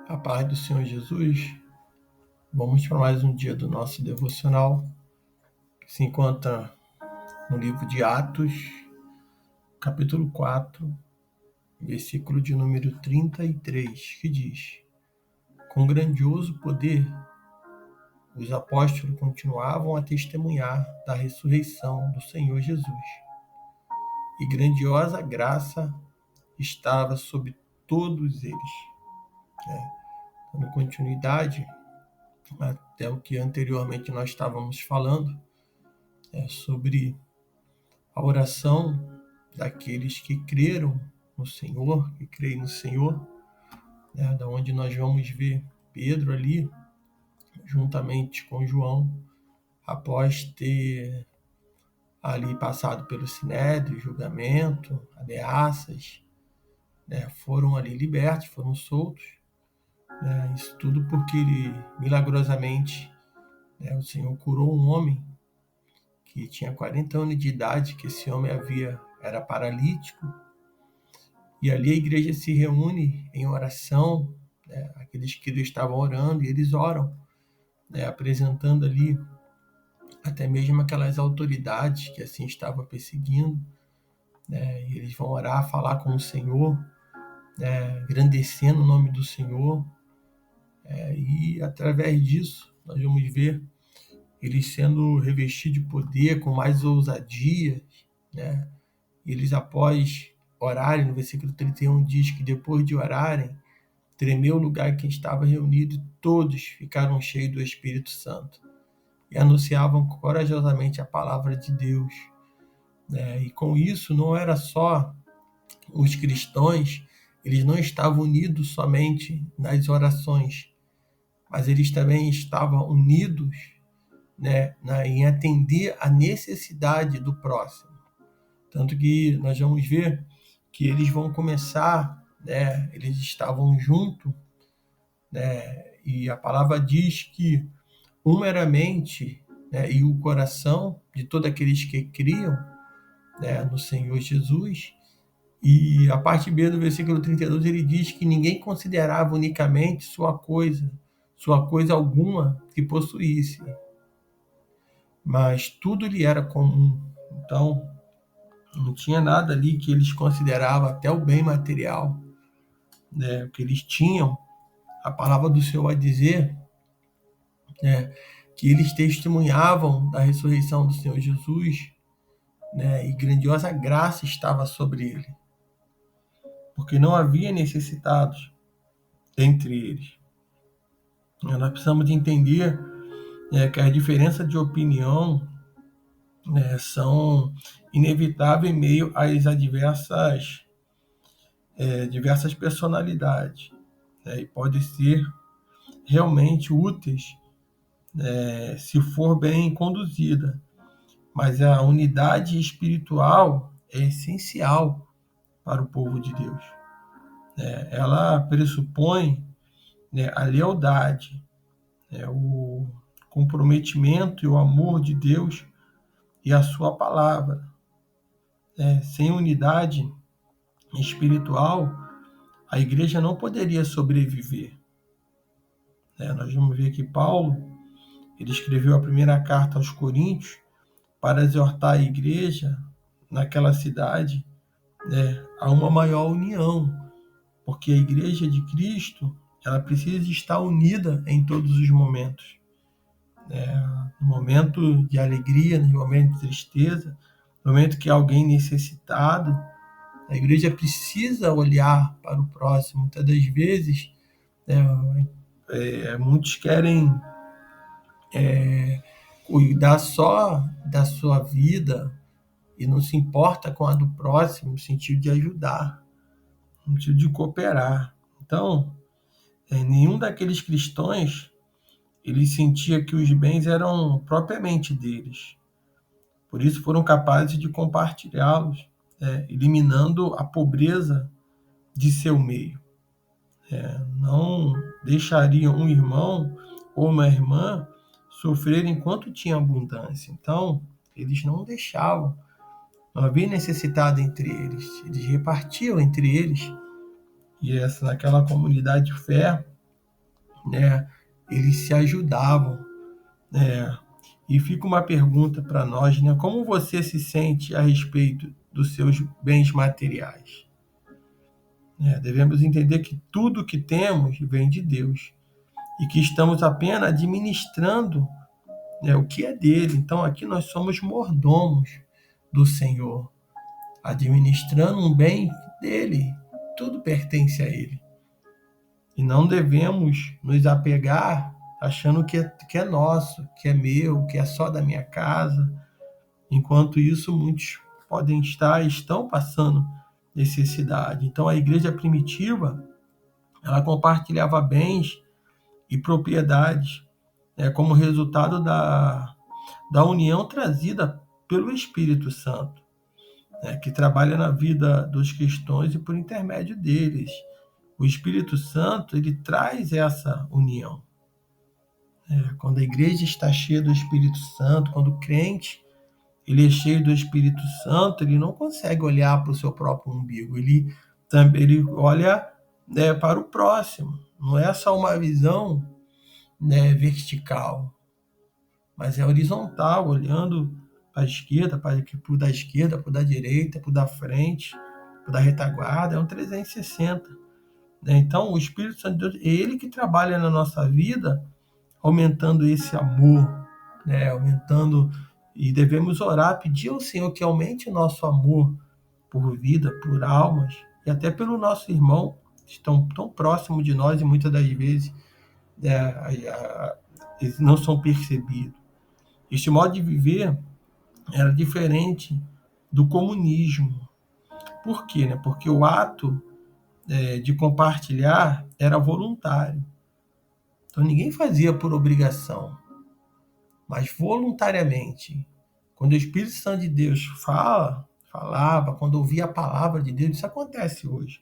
A paz do Senhor Jesus. Vamos para mais um dia do nosso devocional, que se encontra no livro de Atos, capítulo 4, versículo de número 33, que diz: Com grandioso poder, os apóstolos continuavam a testemunhar da ressurreição do Senhor Jesus, e grandiosa graça estava sobre todos eles. Dando continuidade até o que anteriormente nós estávamos falando, sobre a oração daqueles que creram no Senhor, que creem no Senhor, da onde nós vamos ver Pedro ali, juntamente com João, após ter ali passado pelo sinédrio, julgamento, ameaças, foram ali libertos, foram soltos, isso tudo porque milagrosamente, o Senhor curou um homem que tinha 40 anos de idade, que esse homem era paralítico, e ali a igreja se reúne em oração, aqueles que estavam orando, e eles oram, apresentando ali até mesmo aquelas autoridades que assim estavam perseguindo, e eles vão orar, falar com o Senhor, engrandecendo o nome do Senhor, e através disso nós vamos ver eles sendo revestidos de poder, com mais ousadia, eles após orarem, no versículo 31 diz que depois de orarem, tremeu o lugar em que estava reunido e todos ficaram cheios do Espírito Santo e anunciavam corajosamente a palavra de Deus. E com isso não era só os cristãos, eles não estavam unidos somente nas orações, mas eles também estavam unidos, em atender a necessidade do próximo. Tanto que nós vamos ver que eles vão começar, eles estavam juntos, e a palavra diz que uma mente, e o coração de todos aqueles que criam, no Senhor Jesus. E a parte B do versículo 32, ele diz que ninguém considerava unicamente sua coisa alguma que possuísse, mas tudo lhe era comum. Então, não tinha nada ali que eles consideravam, até o bem material, o que eles tinham. A palavra do Senhor vai dizer, que eles testemunhavam da ressurreição do Senhor Jesus, e grandiosa graça estava sobre ele, porque não havia necessitados entre eles. Nós precisamos de entender, que a diferença de opinião, são inevitáveis em meio às diversas personalidades, e pode ser realmente úteis, se for bem conduzida, mas a unidade espiritual é essencial para o povo de Deus. Ela pressupõe, a lealdade, o comprometimento e o amor de Deus e a sua palavra. Sem unidade espiritual, a igreja não poderia sobreviver. Nós vamos ver que Paulo, ele escreveu a primeira carta aos Coríntios para exortar a igreja naquela cidade, a uma maior união, porque a igreja de Cristo, ela precisa estar unida em todos os momentos. No momento de alegria, no momento de tristeza, no momento que alguém necessitado, a igreja precisa olhar para o próximo. Muitas das vezes, muitos querem cuidar só da sua vida e não se importa com a do próximo, no sentido de ajudar, no sentido de cooperar. Então, nenhum daqueles cristãos ele sentia que os bens eram propriamente deles. Por isso foram capazes de compartilhá-los, eliminando a pobreza de seu meio. Não deixariam um irmão ou uma irmã sofrer enquanto tinha abundância. Então, eles não deixavam. Não havia necessidade entre eles. Eles repartiam entre eles. E naquela comunidade de fé, né? Eles se ajudavam, né? E fica uma pergunta para nós, né? Como você se sente a respeito dos seus bens materiais? Devemos entender que tudo que temos vem de Deus e que estamos apenas administrando, né, o que é dele. Então aqui nós somos mordomos do Senhor, administrando um bem dele. Tudo pertence a ele. E não devemos nos apegar achando que é nosso, que é meu, que é só da minha casa. Enquanto isso, muitos estão passando necessidade. Então a igreja primitiva, ela compartilhava bens e propriedades, como resultado da união trazida pelo Espírito Santo, que trabalha na vida dos cristãos e por intermédio deles. O Espírito Santo, ele traz essa união. Quando a igreja está cheia do Espírito Santo, quando o crente ele é cheio do Espírito Santo, ele não consegue olhar para o seu próprio umbigo, ele olha, para o próximo. Não é só uma visão, vertical, mas é horizontal, olhando para a esquerda, para o da esquerda, para o da direita, para o da frente, para o da retaguarda, é um 360. Então, o Espírito Santo de Deus, é ele que trabalha na nossa vida, aumentando esse amor, aumentando, e devemos orar, pedir ao Senhor que aumente o nosso amor por vida, por almas, e até pelo nosso irmão, que estão tão próximo de nós e muitas das vezes eles não são percebidos. Este modo de viver era diferente do comunismo. Por quê? Porque o ato de compartilhar era voluntário. Então ninguém fazia por obrigação, mas voluntariamente. Quando o Espírito Santo de Deus falava, quando ouvia a palavra de Deus, isso acontece hoje.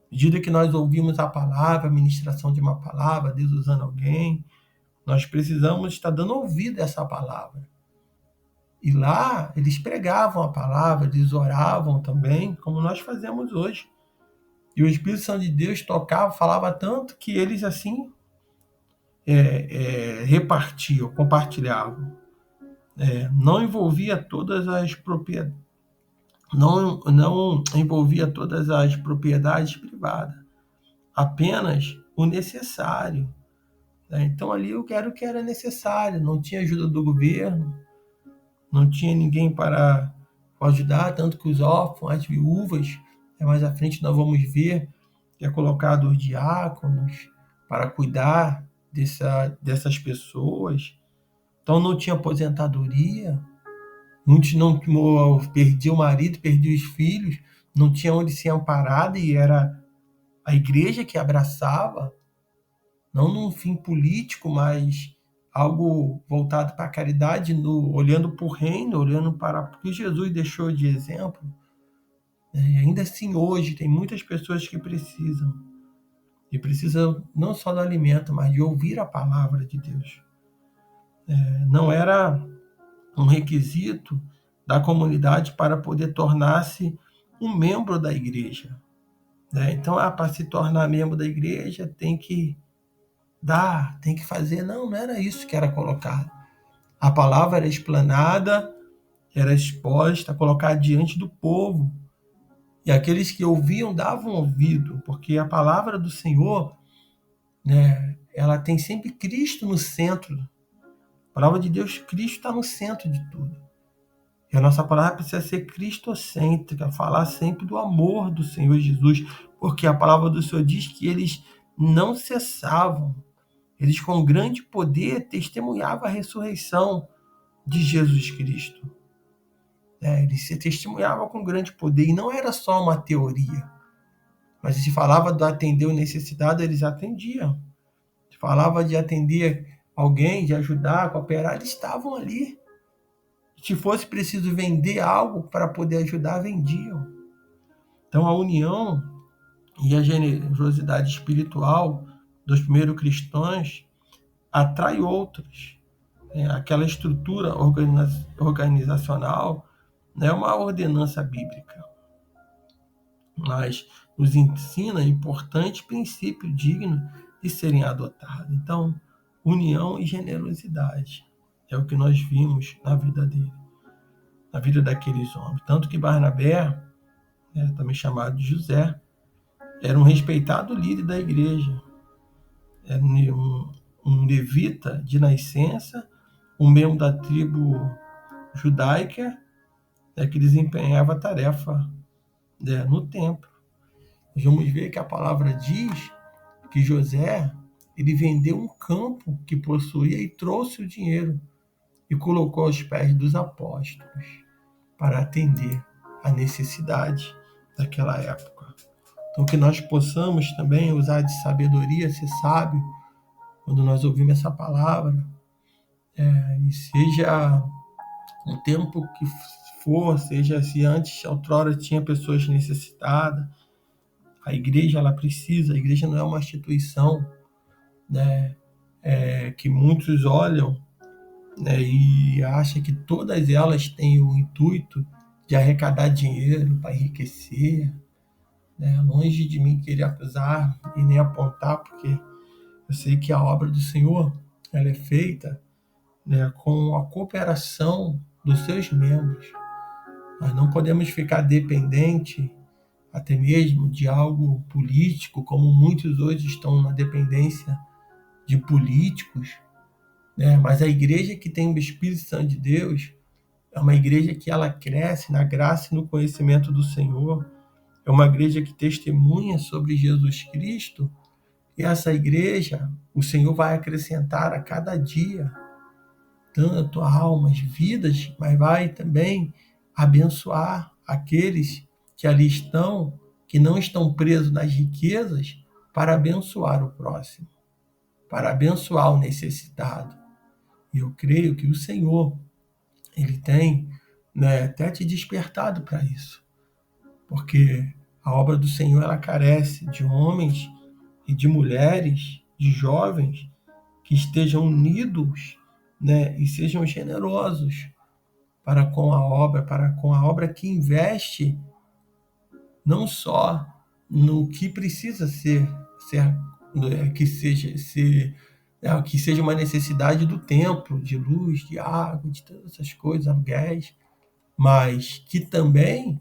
À medida que nós ouvimos a palavra, a ministração de uma palavra, Deus usando alguém, nós precisamos estar dando ouvido a essa palavra. E lá eles pregavam a palavra, eles oravam também, como nós fazemos hoje. E o Espírito Santo de Deus tocava, falava tanto que eles assim repartiam, compartilhavam. Não envolvia todas as propriedades, não envolvia todas as propriedades privadas, apenas o necessário. Então ali eu quero o que era necessário, não tinha ajuda do governo, não tinha ninguém para ajudar, tanto que os órfãos, as viúvas, mais à frente nós vamos ver que é colocado os diáconos para cuidar dessas pessoas. Então não tinha aposentadoria, não perdia o marido, perdia os filhos, não tinha onde ser amparado, e era a igreja que abraçava, não num fim político, mas algo voltado para a caridade, olhando para o reino, olhando para o que Jesus deixou de exemplo. E ainda assim hoje tem muitas pessoas que precisam, e precisam não só do alimento, mas de ouvir a palavra de Deus. Não era um requisito da comunidade para poder tornar-se um membro da igreja. Então, para se tornar membro da igreja, tem que dar, tem que fazer. Não era isso que era colocado. A palavra era explanada, era exposta, colocada diante do povo. E aqueles que ouviam davam ouvido, porque a palavra do Senhor, ela tem sempre Cristo no centro. A palavra de Deus, Cristo está no centro de tudo. E a nossa palavra precisa ser cristocêntrica, falar sempre do amor do Senhor Jesus, porque a palavra do Senhor diz que eles não cessavam, eles com grande poder testemunhavam a ressurreição de Jesus Cristo. Eles se testemunhavam com grande poder, e não era só uma teoria, mas se falava de atender o necessitado, eles atendiam. Se falava de atender alguém, de ajudar, cooperar, eles estavam ali. Se fosse preciso vender algo para poder ajudar, vendiam. Então a união e a generosidade espiritual dos primeiros cristãos atrai outros. Aquela estrutura organizacional não é uma ordenança bíblica, mas nos ensina importante princípio digno e serem adotados. Então, união e generosidade é o que nós vimos na vida dele, na vida daqueles homens. Tanto que Barnabé, também chamado de José, era um respeitado líder da igreja, era um levita de nascença, um membro da tribo judaica, que desempenhava a tarefa no templo. Nós vamos ver que a palavra diz que José, ele vendeu um campo que possuía e trouxe o dinheiro e colocou aos pés dos apóstolos para atender a necessidade daquela época. Então, que nós possamos também usar de sabedoria, ser sábio, quando nós ouvimos essa palavra, e seja o tempo que for, seja se antes, outrora, tinha pessoas necessitadas, a igreja, ela precisa, a igreja não é uma instituição, que muitos olham, e acham que todas elas têm o intuito de arrecadar dinheiro para enriquecer, longe de mim querer acusar e nem apontar, porque eu sei que a obra do Senhor, ela é feita, com a cooperação dos seus membros. Nós não podemos ficar dependente até mesmo de algo político, como muitos hoje estão na dependência de políticos, mas a igreja que tem o Espírito Santo de Deus é uma igreja que ela cresce na graça e no conhecimento do Senhor, é uma igreja que testemunha sobre Jesus Cristo, e essa igreja, o Senhor vai acrescentar a cada dia, tanto almas, vidas, mas vai também abençoar aqueles que ali estão, que não estão presos nas riquezas, para abençoar o próximo, para abençoar o necessitado. E eu creio que o Senhor, ele tem, até te despertado para isso, porque a obra do Senhor, ela carece de homens e de mulheres, de jovens, que estejam unidos, e sejam generosos para com a obra que investe não só no que precisa que seja uma necessidade do templo, de luz, de água, de todas essas coisas, aluguéis, mas que também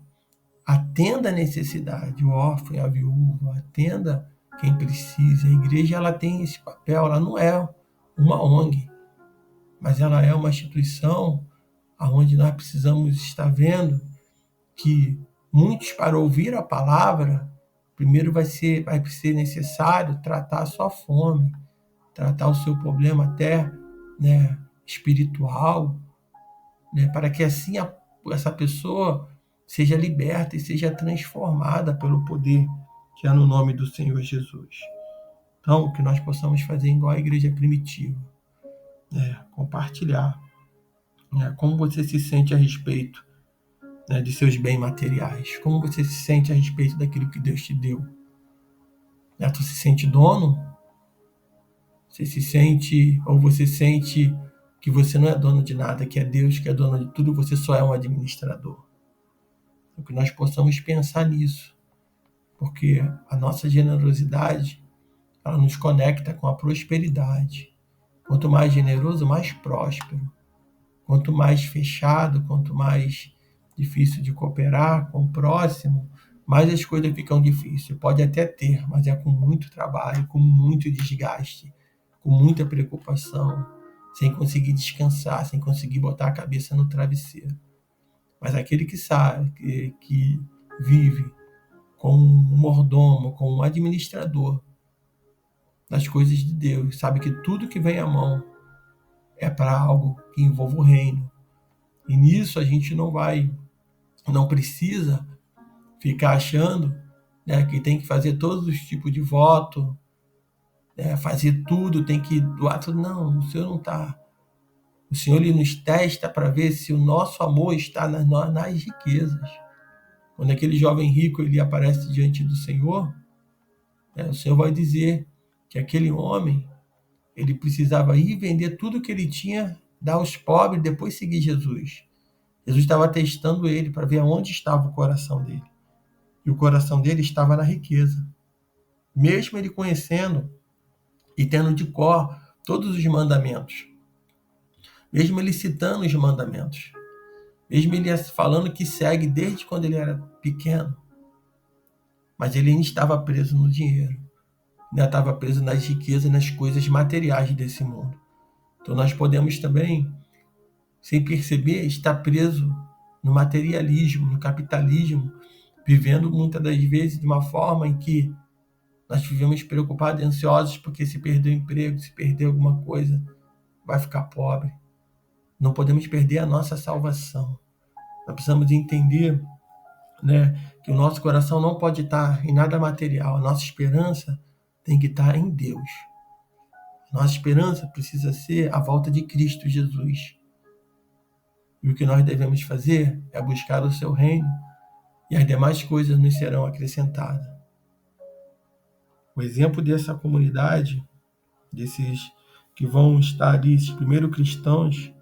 atenda a necessidade, o órfão e a viúva, atenda quem precisa. A igreja, ela tem esse papel, ela não é uma ONG, mas ela é uma instituição onde nós precisamos estar vendo que muitos, para ouvir a palavra, primeiro vai ser necessário tratar a sua fome, tratar o seu problema até espiritual, para que assim essa pessoa seja liberta e seja transformada pelo poder que há no nome do Senhor Jesus. Então, que nós possamos fazer igual a igreja primitiva, compartilhar como você se sente a respeito de seus bens materiais, como você se sente a respeito daquilo que Deus te deu. Tu se sente dono? Você se sente, ou você sente que você não é dono de nada, que é Deus que é dono de tudo, você só é um administrador? Que nós possamos pensar nisso, porque a nossa generosidade, ela nos conecta com a prosperidade. Quanto mais generoso, mais próspero. Quanto mais fechado, quanto mais difícil de cooperar com o próximo, mais as coisas ficam difíceis. Pode até ter, mas é com muito trabalho, com muito desgaste, com muita preocupação, sem conseguir descansar, sem conseguir botar a cabeça no travesseiro. Mas aquele que sabe, que vive com um mordomo, com um administrador das coisas de Deus, sabe que tudo que vem à mão é para algo que envolva o reino. E nisso a gente não precisa ficar achando que tem que fazer todos os tipos de voto, fazer tudo, tem que doar tudo. Não, o Senhor não está. O Senhor, ele nos testa para ver se o nosso amor está nas riquezas. Quando aquele jovem rico ele aparece diante do Senhor, o Senhor vai dizer que aquele homem ele precisava ir vender tudo que ele tinha, dar aos pobres, depois seguir Jesus. Jesus estava testando ele para ver aonde estava o coração dele. E o coração dele estava na riqueza. Mesmo ele conhecendo e tendo de cor todos os mandamentos. Mesmo ele citando os mandamentos. Mesmo ele falando que segue desde quando ele era pequeno. Mas ele ainda estava preso no dinheiro. Ainda estava preso nas riquezas, nas coisas materiais desse mundo. Então nós podemos também, sem perceber, estar preso no materialismo, no capitalismo, vivendo muitas das vezes de uma forma em que nós vivemos preocupados e ansiosos porque se perder o emprego, se perder alguma coisa, vai ficar pobre. Não podemos perder a nossa salvação. Nós precisamos entender, que o nosso coração não pode estar em nada material. A nossa esperança tem que estar em Deus. A nossa esperança precisa ser a volta de Cristo Jesus. E o que nós devemos fazer é buscar o seu reino e as demais coisas nos serão acrescentadas. O exemplo dessa comunidade, desses que vão estar ali, esses primeiros cristãos,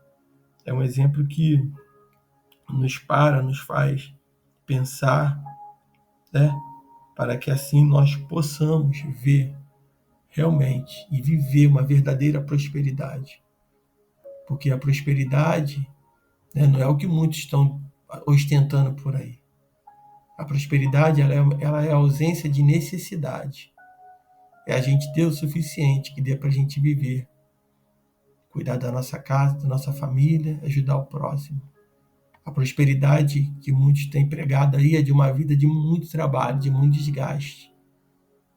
é um exemplo que nos faz pensar, para que assim nós possamos ver realmente e viver uma verdadeira prosperidade. Porque a prosperidade, não é o que muitos estão ostentando por aí. A prosperidade ela é a ausência de necessidade. É a gente ter o suficiente que dê para a gente viver. Cuidar da nossa casa, da nossa família, ajudar o próximo. A prosperidade que muitos têm pregado aí é de uma vida de muito trabalho, de muito desgaste.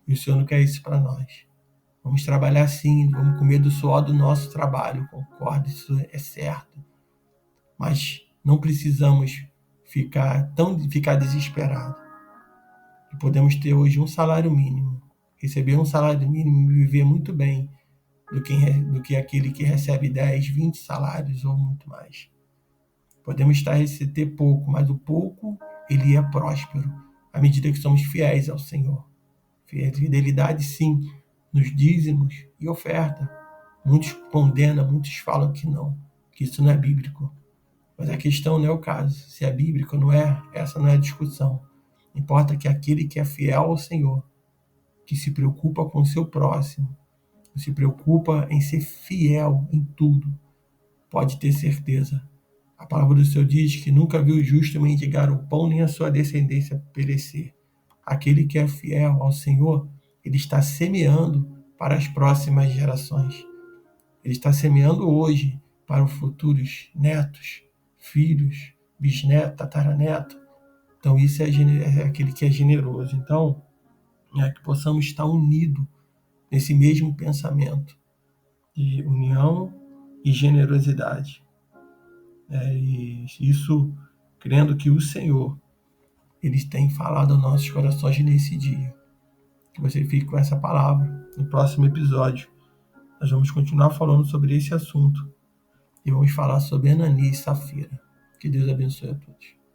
E o Senhor não quer isso para nós. Vamos trabalhar sim, vamos comer do suor do nosso trabalho, concordo, isso é certo. Mas não precisamos ficar desesperados. E podemos ter hoje um salário mínimo, receber um salário mínimo e viver muito bem do que aquele que recebe 10, 20 salários ou muito mais. Podemos ter pouco, mas o pouco ele é próspero à medida que somos fiéis ao Senhor. Fidelidade, sim, nos dízimos e oferta. Muitos condenam, muitos falam que não, que isso não é bíblico. Mas a questão não é o caso. Se é bíblico ou não é, essa não é a discussão. Importa que aquele que é fiel ao Senhor, que se preocupa com o seu próximo, que se preocupa em ser fiel em tudo, pode ter certeza. A palavra do Senhor diz que nunca viu o justo mendigar o pão, nem a sua descendência perecer. Aquele que é fiel ao Senhor, ele está semeando para as próximas gerações. Ele está semeando hoje para os futuros netos, filhos, bisneto, tataraneto. Então isso é aquele que é generoso. Então, que possamos estar unidos nesse mesmo pensamento de união e generosidade. E isso, crendo que o Senhor, Ele tem falado aos nossos corações nesse dia. Que você fique com essa palavra. No próximo episódio, nós vamos continuar falando sobre esse assunto. E vamos falar sobre Ananias e Safira. Que Deus abençoe a todos.